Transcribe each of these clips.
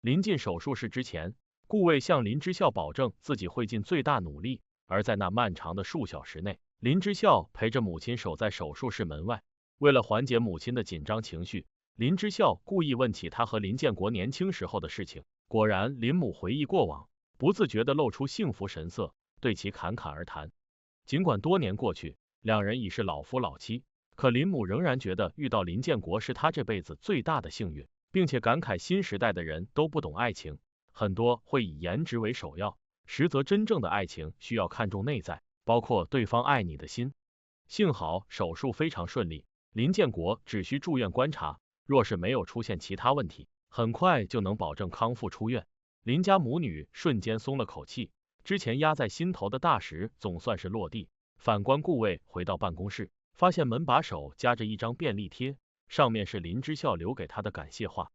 临近手术室之前，顾魏向林之孝保证自己会尽最大努力，而在那漫长的数小时内，林之孝陪着母亲守在手术室门外。为了缓解母亲的紧张情绪，林之孝故意问起他和林建国年轻时候的事情。果然，林母回忆过往，不自觉地露出幸福神色，对其侃侃而谈。尽管多年过去，两人已是老夫老妻，可林母仍然觉得遇到林建国是他这辈子最大的幸运，并且感慨新时代的人都不懂爱情，很多会以颜值为首要，实则真正的爱情需要看重内在，包括对方爱你的心。幸好手术非常顺利，林建国只需住院观察，若是没有出现其他问题，很快就能保证康复出院。林家母女瞬间松了口气，之前压在心头的大石总算是落地。反观顾魏回到办公室，发现门把手夹着一张便利贴，上面是林之孝留给他的感谢话。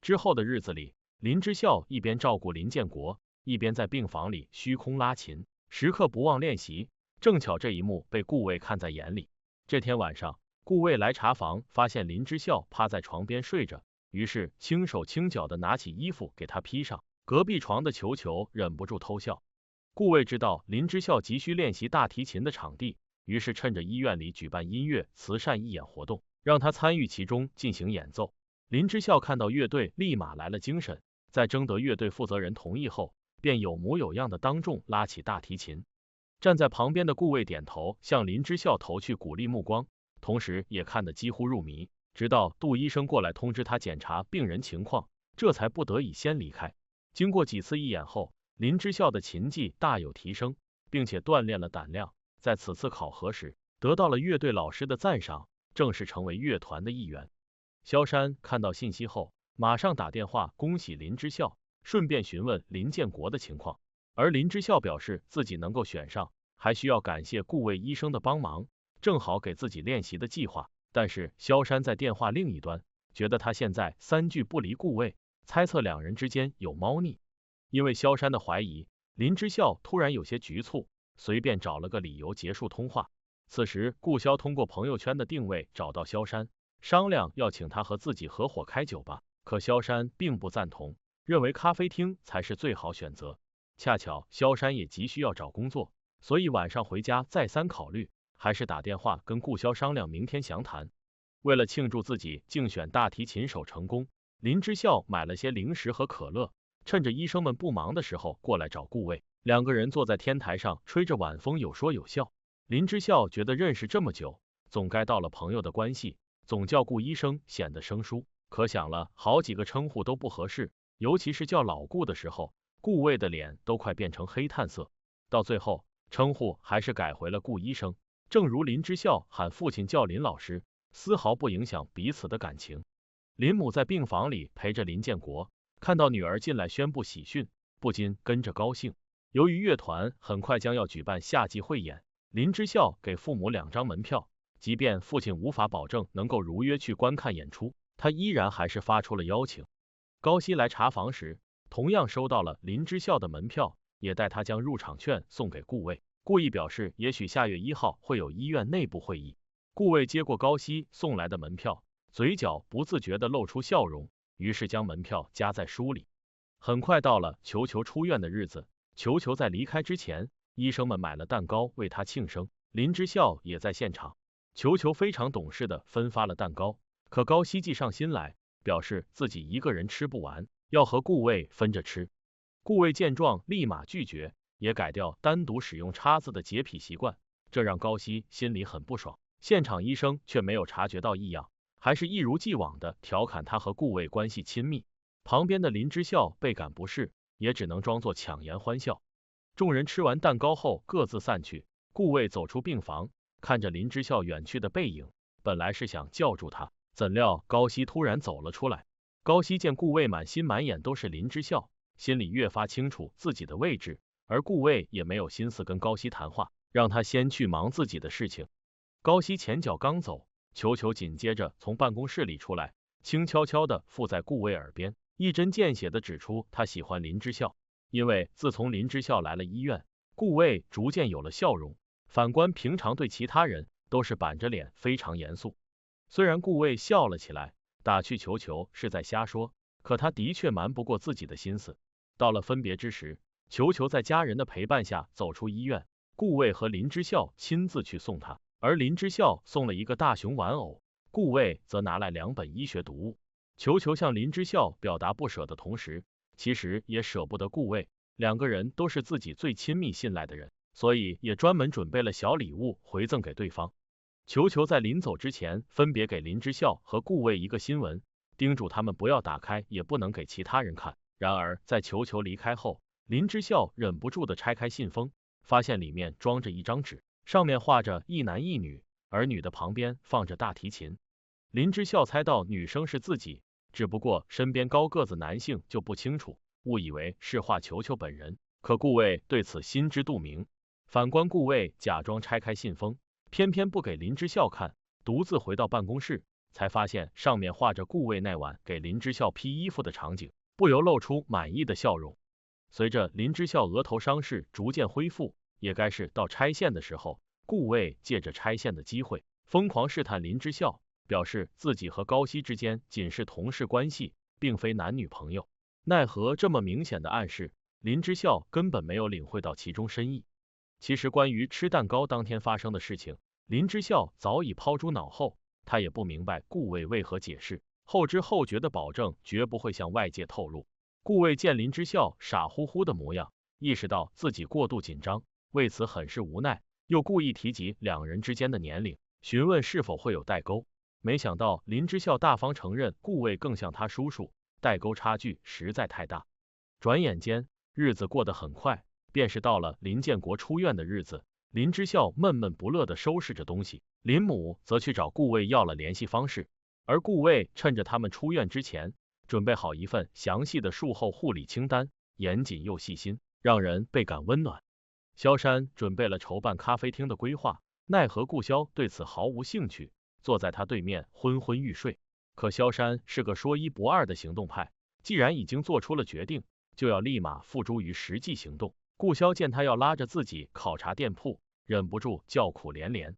之后的日子里，林之孝一边照顾林建国，一边在病房里虚空拉琴，时刻不忘练习。正巧这一幕被顾魏看在眼里。这天晚上，顾魏来查房，发现林之孝趴在床边睡着，于是轻手轻脚的拿起衣服给他披上。隔壁床的球球忍不住偷笑。顾魏知道林之孝急需练习大提琴的场地，于是趁着医院里举办音乐慈善义演活动，让他参与其中进行演奏。林之孝看到乐队，立马来了精神，在征得乐队负责人同意后，便有模有样的当众拉起大提琴。站在旁边的顾魏点头，向林之孝投去鼓励目光，同时也看得几乎入迷，直到杜医生过来通知他检查病人情况，这才不得已先离开。经过几次义演后，林之孝的琴技大有提升，并且锻炼了胆量，在此次考核时得到了乐队老师的赞赏，正式成为乐团的一员。萧山看到信息后，马上打电话恭喜林之孝，顺便询问林建国的情况。而林之孝表示自己能够选上，还需要感谢顾魏医生的帮忙，正好给自己练习的计划。但是萧山在电话另一端，觉得他现在三句不离顾魏，猜测两人之间有猫腻。因为萧山的怀疑，林之孝突然有些局促，随便找了个理由结束通话。此时顾萧通过朋友圈的定位找到萧山，商量要请他和自己合伙开酒吧，可萧山并不赞同，认为咖啡厅才是最好选择。恰巧萧山也急需要找工作，所以晚上回家再三考虑，还是打电话跟顾萧商量明天详谈。为了庆祝自己竞选大提琴手成功，林之孝买了些零食和可乐，趁着医生们不忙的时候过来找顾魏。两个人坐在天台上吹着晚风，有说有笑。林之孝觉得认识这么久，总该到了朋友的关系，总叫顾医生显得生疏，可想了好几个称呼都不合适，尤其是叫老顾的时候，顾魏的脸都快变成黑炭色。到最后，称呼还是改回了顾医生，正如林之孝喊父亲叫林老师，丝毫不影响彼此的感情。林母在病房里陪着林建国，看到女儿进来宣布喜讯，不禁跟着高兴。由于乐团很快将要举办夏季汇演，林之孝给父母2张门票，即便父亲无法保证能够如约去观看演出，他依然还是发出了邀请。高希来查房时，同样收到了林之孝的门票，也带他将入场券送给顾魏，故意表示也许下月1号会有医院内部会议。顾魏接过高希送来的门票，嘴角不自觉地露出笑容，于是将门票夹在书里。很快到了球球出院的日子，球球在离开之前，医生们买了蛋糕为他庆生，林之孝也在现场。球球非常懂事的分发了蛋糕，可高希计上心来，表示自己一个人吃不完，要和顾魏分着吃。顾魏见状立马拒绝，也改掉单独使用叉子的洁癖习惯，这让高希心里很不爽。现场医生却没有察觉到异样，还是一如既往的调侃他和顾魏关系亲密。旁边的林之孝倍感不适，也只能装作强颜欢笑。众人吃完蛋糕后各自散去，顾魏走出病房，看着林之孝远去的背影，本来是想叫住他，怎料高希突然走了出来。高希见顾魏满心满眼都是林之孝，心里越发清楚自己的位置，而顾魏也没有心思跟高希谈话，让他先去忙自己的事情。高希前脚刚走，球球紧接着从办公室里出来，轻悄悄的附在顾魏耳边，一针见血的指出他喜欢林之孝。因为自从林之孝来了医院，顾魏逐渐有了笑容，反观平常对其他人都是板着脸非常严肃。虽然顾魏笑了起来，打趣球球是在瞎说，可他的确瞒不过自己的心思。到了分别之时，球球在家人的陪伴下走出医院，顾魏和林之孝亲自去送他，而林之孝送了一个大熊玩偶，顾魏则拿来2本医学读物。球球向林之孝表达不舍的同时，其实也舍不得顾魏，两个人都是自己最亲密信赖的人，所以也专门准备了小礼物回赠给对方。球球在临走之前分别给林之孝和顾魏一个新闻，叮嘱他们不要打开，也不能给其他人看。然而在球球离开后，林之孝忍不住的拆开信封，发现里面装着一张纸，上面画着一男一女，而女的旁边放着大提琴。林之孝猜到女生是自己，只不过身边高个子男性就不清楚，误以为是画球球本人。可顾魏对此心知肚明。反观顾魏假装拆开信封，偏偏不给林之孝看，独自回到办公室，才发现上面画着顾魏那晚给林之孝披衣服的场景，不由露出满意的笑容。随着林之孝额头伤势逐渐恢复，也该是到拆线的时候，顾魏借着拆线的机会，疯狂试探林之孝，表示自己和高希之间仅是同事关系，并非男女朋友。奈何这么明显的暗示，林之孝根本没有领会到其中深意。其实关于吃蛋糕当天发生的事情，林之孝早已抛诸脑后，他也不明白顾魏为何解释，后知后觉的保证绝不会向外界透露。顾魏见林之孝傻乎乎的模样，意识到自己过度紧张，为此很是无奈，又故意提及两人之间的年龄，询问是否会有代沟。没想到林之孝大方承认顾魏更像他叔叔，代沟差距实在太大。转眼间，日子过得很快，便是到了林建国出院的日子。林之孝闷闷不乐的收拾着东西，林母则去找顾魏要了联系方式，而顾魏趁着他们出院之前，准备好一份详细的术后护理清单，严谨又细心，让人倍感温暖。萧山准备了筹办咖啡厅的规划，奈何顾潇对此毫无兴趣，坐在他对面昏昏欲睡。可萧山是个说一不二的行动派，既然已经做出了决定，就要立马付诸于实际行动。顾潇见他要拉着自己考察店铺，忍不住叫苦连连。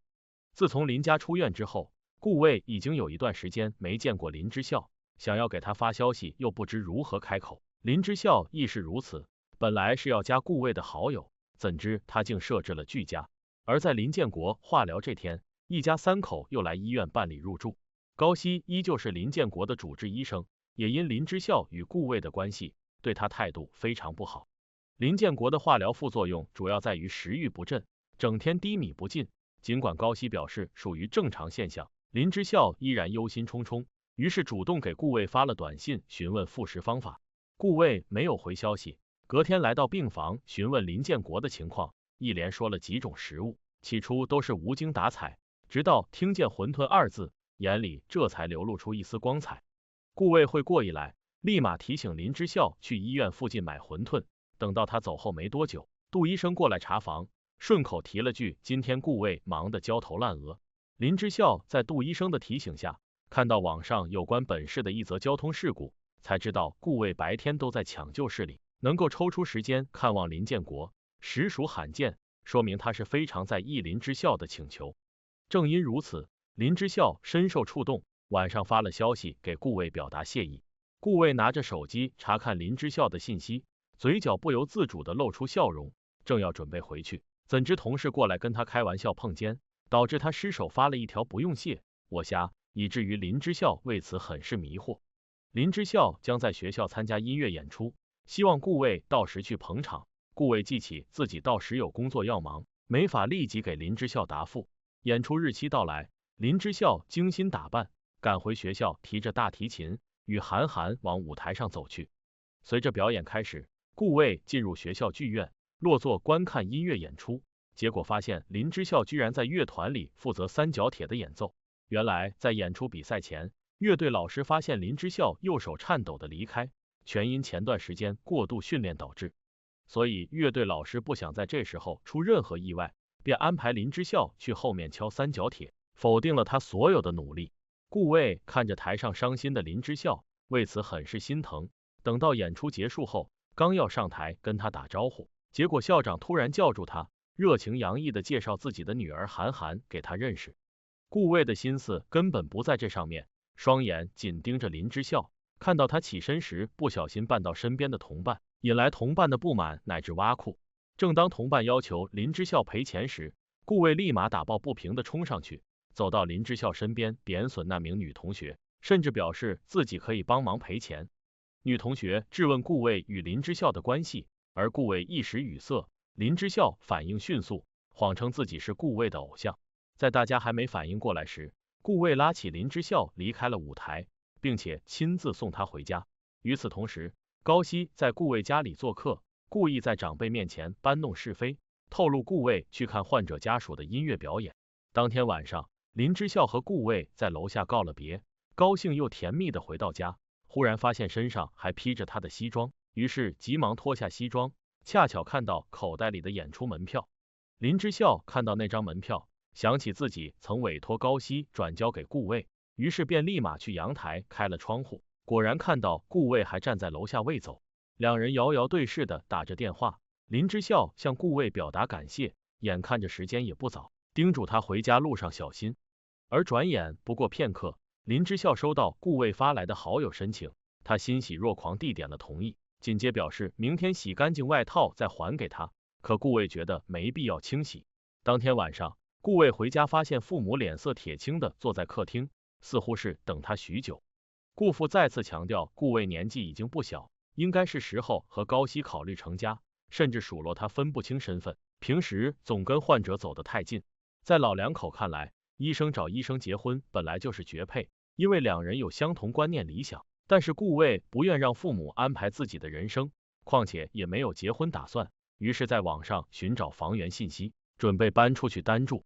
自从林家出院之后，顾魏已经有一段时间没见过林之孝，想要给他发消息又不知如何开口。林之孝亦是如此，本来是要加顾魏的好友，怎知他竟设置了拒加。而在林建国化疗这天，一家3口又来医院办理入住。高希依旧是林建国的主治医生，也因林之孝与顾魏的关系，对他态度非常不好。林建国的化疗副作用主要在于食欲不振，整天低米不进。尽管高希表示属于正常现象，林之孝依然忧心忡忡，于是主动给顾魏发了短信询问复食方法。顾魏没有回消息，隔天来到病房询问林建国的情况，一连说了几种食物，起初都是无精打采，直到听见馄饨2字，眼里这才流露出一丝光彩。顾魏会过意来，立马提醒林之孝去医院附近买馄饨。等到他走后没多久，杜医生过来查房，顺口提了句今天顾魏忙得焦头烂额。林之孝在杜医生的提醒下，看到网上有关本市的一则交通事故，才知道顾魏白天都在抢救室里，能够抽出时间看望林建国，实属罕见，说明他是非常在意林之孝的请求。正因如此，林之孝深受触动，晚上发了消息给顾魏表达谢意。顾魏拿着手机查看林之孝的信息，嘴角不由自主的露出笑容，正要准备回去，怎知同事过来跟他开玩笑碰肩，导致他失手发了一条不用谢，我瞎，以至于林之孝为此很是迷惑。林之孝将在学校参加音乐演出，希望顾魏到时去捧场。顾魏记起自己到时有工作要忙，没法立即给林之孝答复。演出日期到来，林之孝精心打扮，赶回学校，提着大提琴，与韩寒往舞台上走去。随着表演开始，顾魏进入学校剧院，落座观看音乐演出，结果发现林之孝居然在乐团里负责三角铁的演奏。原来在演出比赛前，乐队老师发现林之孝右手颤抖的离开，全因前段时间过度训练导致，所以乐队老师不想在这时候出任何意外，便安排林之孝去后面敲三角铁，否定了他所有的努力。顾魏看着台上伤心的林之孝，为此很是心疼。等到演出结束后，刚要上台跟他打招呼，结果校长突然叫住他，热情洋溢的介绍自己的女儿韩寒给他认识。顾魏的心思根本不在这上面，双眼紧盯着林之孝，看到他起身时不小心绊到身边的同伴，引来同伴的不满乃至挖苦。正当同伴要求林之孝赔钱时，顾魏立马打抱不平的冲上去，走到林之孝身边贬损那名女同学，甚至表示自己可以帮忙赔钱。女同学质问顾魏与林之孝的关系，而顾魏一时语塞，林之孝反应迅速，谎称自己是顾魏的偶像。在大家还没反应过来时，顾魏拉起林之孝离开了舞台，并且亲自送他回家。与此同时，高希在顾魏家里做客，故意在长辈面前搬弄是非，透露顾魏去看患者家属的音乐表演。当天晚上，林之孝和顾魏在楼下告了别，高兴又甜蜜的回到家，忽然发现身上还披着他的西装，于是急忙脱下西装，恰巧看到口袋里的演出门票。林之孝看到那张门票，想起自己曾委托高希转交给顾魏，于是便立马去阳台开了窗户，果然看到顾魏还站在楼下未走。两人遥遥对视的打着电话，林之孝向顾魏表达感谢，眼看着时间也不早，叮嘱他回家路上小心。而转眼不过片刻，林之孝收到顾魏发来的好友申请，他欣喜若狂地点了同意，紧接表示明天洗干净外套再还给他。可顾魏觉得没必要清洗。当天晚上，顾魏回家发现父母脸色铁青的坐在客厅，似乎是等他许久。顾父再次强调顾魏年纪已经不小，应该是时候和高希考虑成家，甚至数落他分不清身份，平时总跟患者走得太近。在老两口看来，医生找医生结婚本来就是绝配，因为两人有相同观念理想，但是顾魏不愿让父母安排自己的人生，况且也没有结婚打算，于是在网上寻找房源信息，准备搬出去单住。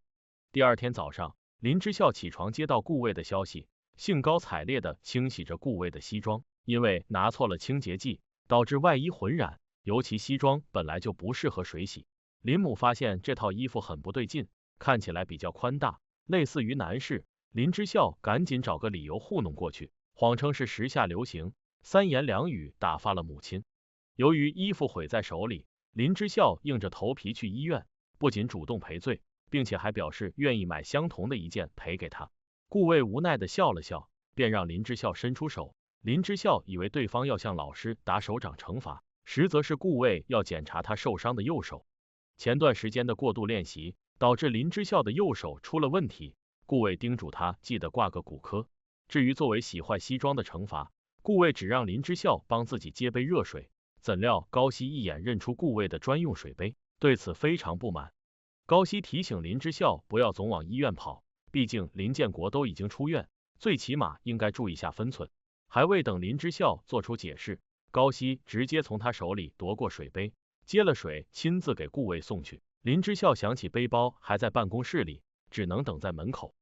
第二天早上，林之孝起床接到顾魏的消息，兴高采烈的清洗着顾魏的西装，因为拿错了清洁剂，导致外衣混染，尤其西装本来就不适合水洗。林母发现这套衣服很不对劲，看起来比较宽大，类似于男士。林之孝赶紧找个理由糊弄过去，谎称是时下流行，三言两语打发了母亲。由于衣服毁在手里，林之孝硬着头皮去医院，不仅主动赔罪，并且还表示愿意买相同的一件赔给他。顾魏无奈的笑了笑，便让林之孝伸出手。林之孝以为对方要向老师打手掌惩罚，实则是顾魏要检查他受伤的右手。前段时间的过度练习，导致林之孝的右手出了问题，顾魏叮嘱他记得挂个骨科。至于作为洗坏西装的惩罚，顾魏只让林之孝帮自己接杯热水，怎料高希一眼认出顾魏的专用水杯，对此非常不满。高希提醒林之孝不要总往医院跑，毕竟林建国都已经出院，最起码应该注意下分寸。还未等林之孝做出解释，高希直接从他手里夺过水杯，接了水亲自给顾魏送去。林之孝想起背包还在办公室里，只能等在门口。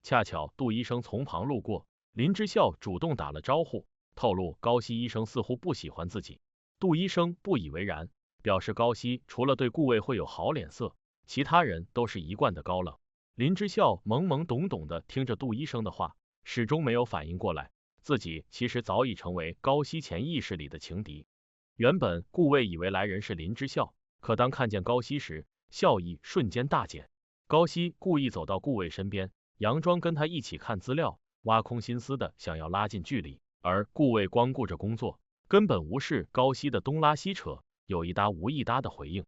恰巧杜医生从旁路过，林之孝主动打了招呼，透露高希医生似乎不喜欢自己。杜医生不以为然，表示高希除了对顾魏会有好脸色，其他人都是一贯的高冷。林之孝懵懵懂懂的听着杜医生的话，始终没有反应过来，自己其实早已成为高希潜意识里的情敌。原本顾魏以为来人是林之孝，可当看见高希时，笑意瞬间大减。高希故意走到顾魏身边，佯装跟他一起看资料，挖空心思的想要拉近距离，而顾魏光顾着工作，根本无视高希的东拉西扯，有一搭无一搭的回应。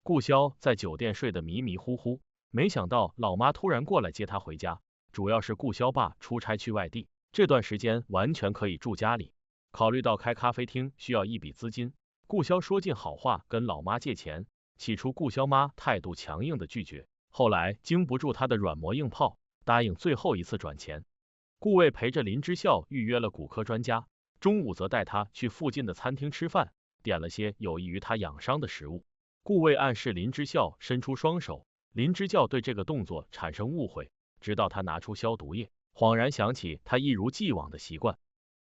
顾潇在酒店睡得迷迷糊糊，没想到老妈突然过来接他回家，主要是顾潇爸出差去外地，这段时间完全可以住家里。考虑到开咖啡厅需要一笔资金，顾潇说尽好话跟老妈借钱。起初顾潇妈态度强硬的拒绝，后来经不住他的软磨硬泡，答应最后一次转钱。顾魏陪着林之孝预约了骨科专家，中午则带他去附近的餐厅吃饭，点了些有益于他养伤的食物。顾魏暗示林之孝伸出双手，林之孝对这个动作产生误会，直到他拿出消毒液，恍然想起他一如既往的习惯。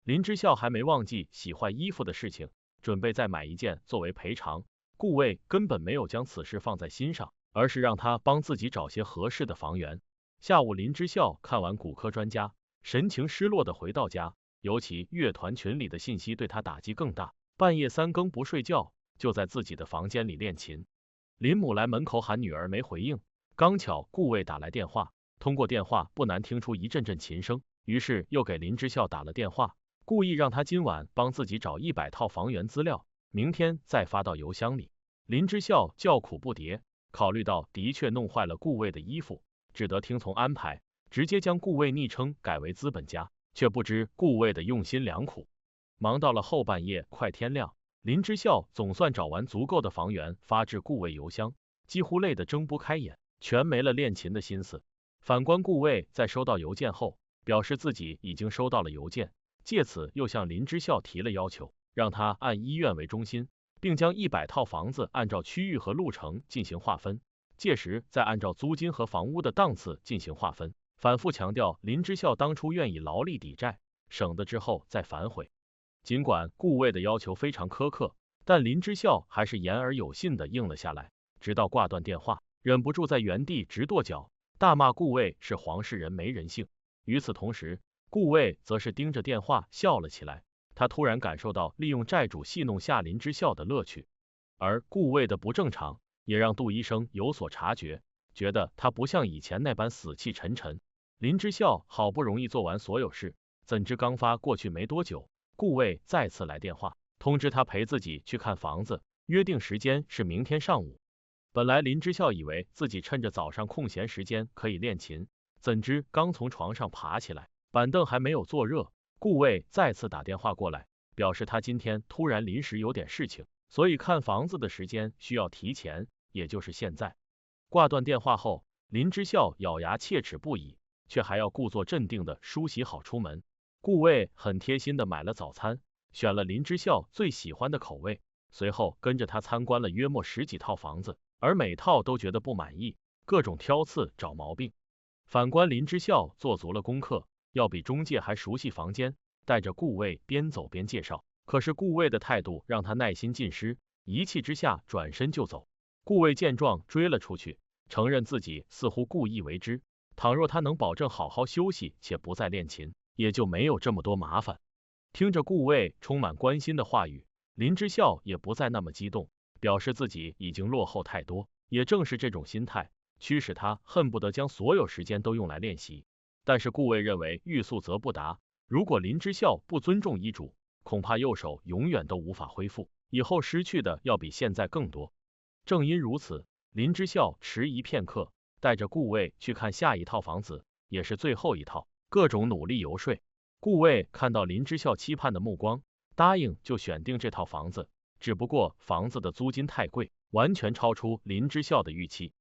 林之孝还没忘记洗坏衣服的事情，准备再买一件作为赔偿。顾魏根本没有将此事放在心上，而是让他帮自己找些合适的房源。下午林之孝看完骨科专家，神情失落的回到家，尤其乐团群里的信息对他打击更大，半夜3更不睡觉，就在自己的房间里练琴。林母来门口喊女儿没回应，刚巧顾魏打来电话，通过电话不难听出一阵阵琴声，于是又给林之孝打了电话。故意让他今晚帮自己找100套房源资料，明天再发到邮箱里。林之孝叫苦不迭，考虑到的确弄坏了顾魏的衣服，只得听从安排，直接将顾魏昵称改为资本家，却不知顾魏的用心良苦。忙到了后半夜，快天亮，林之孝总算找完足够的房源发至顾魏邮箱，几乎累得睁不开眼，全没了练琴的心思。反观顾魏在收到邮件后，表示自己已经收到了邮件，借此又向林之孝提了要求，让他按医院为中心，并将100套房子按照区域和路程进行划分，届时再按照租金和房屋的档次进行划分，反复强调林之孝当初愿意劳力抵债，省得之后再反悔。尽管顾魏的要求非常苛刻，但林之孝还是言而有信的应了下来，直到挂断电话，忍不住在原地直跺脚，大骂顾魏是黄世仁没人性。与此同时，顾魏则是盯着电话笑了起来，他突然感受到利用债主戏弄下林之孝的乐趣，而顾魏的不正常也让杜医生有所察觉，觉得他不像以前那般死气沉沉。林之孝好不容易做完所有事，怎知刚发过去没多久，顾魏再次来电话，通知他陪自己去看房子，约定时间是明天上午。本来林之孝以为自己趁着早上空闲时间可以练琴，怎知刚从床上爬起来，板凳还没有坐热，顾魏再次打电话过来，表示他今天突然临时有点事情，所以看房子的时间需要提前，也就是现在。挂断电话后，林之孝咬牙切齿不已，却还要故作镇定的梳洗好出门。顾魏很贴心的买了早餐，选了林之孝最喜欢的口味，随后跟着他参观了约莫10几套房子，而每套都觉得不满意，各种挑刺找毛病。反观林之孝做足了功课，要比中介还熟悉房间，带着顾魏边走边介绍，可是顾魏的态度让他耐心尽失，一气之下转身就走。顾魏见状追了出去，承认自己似乎故意为之，倘若他能保证好好休息且不再练琴，也就没有这么多麻烦。听着顾魏充满关心的话语，林之孝也不再那么激动，表示自己已经落后太多，也正是这种心态驱使他恨不得将所有时间都用来练习。但是顾魏认为欲速则不达，如果林之孝不尊重医嘱，恐怕右手永远都无法恢复，以后失去的要比现在更多。正因如此，林之孝迟疑片刻，带着顾魏去看下一套房子，也是最后一套，各种努力游说。顾魏看到林之孝期盼的目光，答应就选定这套房子，只不过房子的租金太贵，完全超出林之孝的预期，